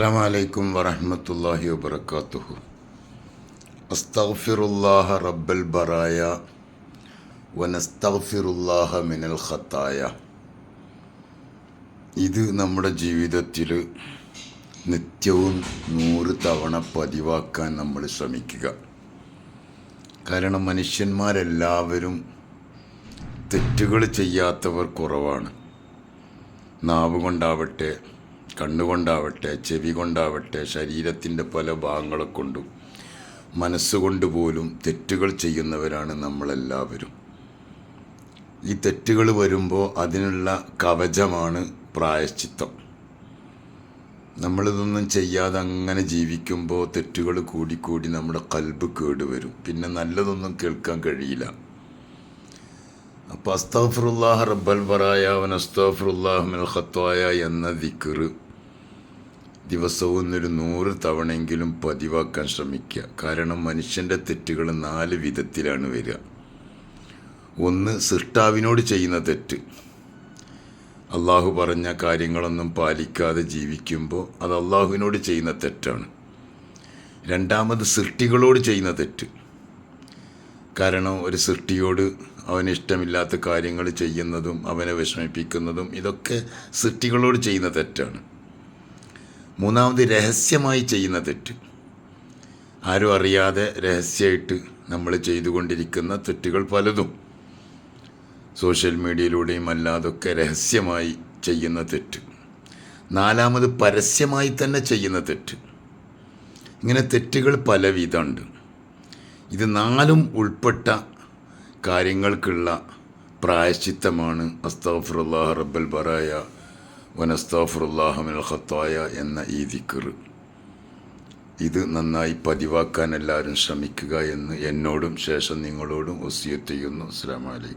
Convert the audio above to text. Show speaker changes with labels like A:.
A: അസ്സലാമു അലൈക്കും വറഹ്മത്തുള്ളാഹി വബറകാതുഹു. അസ്തഗ്ഫിറുല്ലാഹ റബ്ബൽ ബറായ വനസ്തഗ്ഫിറുല്ലാഹ മിനൽ ഖത്തായ. ഇത് നമ്മുടെ ജീവിതത്തിൽ നിത്യവും 100 തവണ പതിവാക്കാൻ നമ്മൾ ശ്രമിക്കുക. കാരണം മനുഷ്യന്മാരെല്ലാവരും തെറ്റുകൾ ചെയ്യാത്തവർ കുറവാണ്. നാവ് കൊണ്ടാവട്ടെ, കണ്ണുകൊണ്ടാവട്ടെ, ചെവി കൊണ്ടാവട്ടെ, ശരീരത്തിൻ്റെ പല ഭാഗങ്ങളെ കൊണ്ടും മനസ്സുകൊണ്ട് പോലും തെറ്റുകൾ ചെയ്യുന്നവരാണ് നമ്മളെല്ലാവരും. ഈ തെറ്റുകൾ വരുമ്പോൾ അതിനുള്ള കവചമാണ് പ്രായശ്ചിത്തം. നമ്മളിതൊന്നും ചെയ്യാതെ അങ്ങനെ ജീവിക്കുമ്പോൾ തെറ്റുകൾ കൂടിക്കൂടി നമ്മുടെ ഖൽബ് കേടുവരും. പിന്നെ നല്ലതൊന്നും കേൾക്കാൻ കഴിയില്ല. അപ്പോൾ അസ്തഗ്ഫിറുല്ലാഹ റബ്ബൽ ബറായ വനസ്തഗ്ഫിറുല്ലാഹ മിനൽ ഖത്തായ എന്ന ദിക്ർ ദിവസവും 100 തവണയെങ്കിലും പതിവാക്കാൻ ശ്രമിക്കുക. കാരണം മനുഷ്യൻ്റെ തെറ്റുകൾ 4 വിധത്തിലാണ് വരിക. ഒന്ന്, സൃഷ്ടാവിനോട് ചെയ്യുന്ന തെറ്റ്. അള്ളാഹു പറഞ്ഞ കാര്യങ്ങളൊന്നും പാലിക്കാതെ ജീവിക്കുമ്പോൾ അത് അള്ളാഹുവിനോട് ചെയ്യുന്ന തെറ്റാണ്. രണ്ടാമത്, സൃഷ്ടികളോട് ചെയ്യുന്ന തെറ്റ്. കാരണം ഒരു സൃഷ്ടിയോട് അവന് ഇഷ്ടമില്ലാത്ത കാര്യങ്ങൾ ചെയ്യുന്നതും അവനെ വിഷമിപ്പിക്കുന്നതും ഇതൊക്കെ സൃഷ്ടികളോട് ചെയ്യുന്ന തെറ്റാണ്. മൂന്നാമത്, രഹസ്യമായി ചെയ്യുന്ന തെറ്റ്. ആരും അറിയാതെ രഹസ്യമായിട്ട് നമ്മൾ ചെയ്തുകൊണ്ടിരിക്കുന്ന തെറ്റുകൾ പലതും സോഷ്യൽ മീഡിയയിലൂടെയും അല്ലാതൊക്കെ രഹസ്യമായി ചെയ്യുന്ന തെറ്റ്. നാലാമത്, പരസ്യമായി തന്നെ ചെയ്യുന്ന തെറ്റ്. ഇങ്ങനെ തെറ്റുകൾ പലവിധമുണ്ട്. ഇത് 4 ഉൾപ്പെട്ട കാര്യങ്ങൾക്കുള്ള പ്രായശ്ചിത്തമാണ് അസ്തഗ്ഫിറുല്ലാഹ റബ്ബൽ ബറായ വനസ്തഗ്ഫിറുല്ലാഹ മിനൽ ഖത്തായ എന്ന ഈ ദിക്ർ. ഇത് നന്നായി പതിവാക്കാൻ എല്ലാവരും ശ്രമിക്കുക എന്ന് എന്നോടും ശേഷം നിങ്ങളോടും വസിയത്ത് ചെയ്യുന്നു. അസ്സലാമു അലൈക്കും.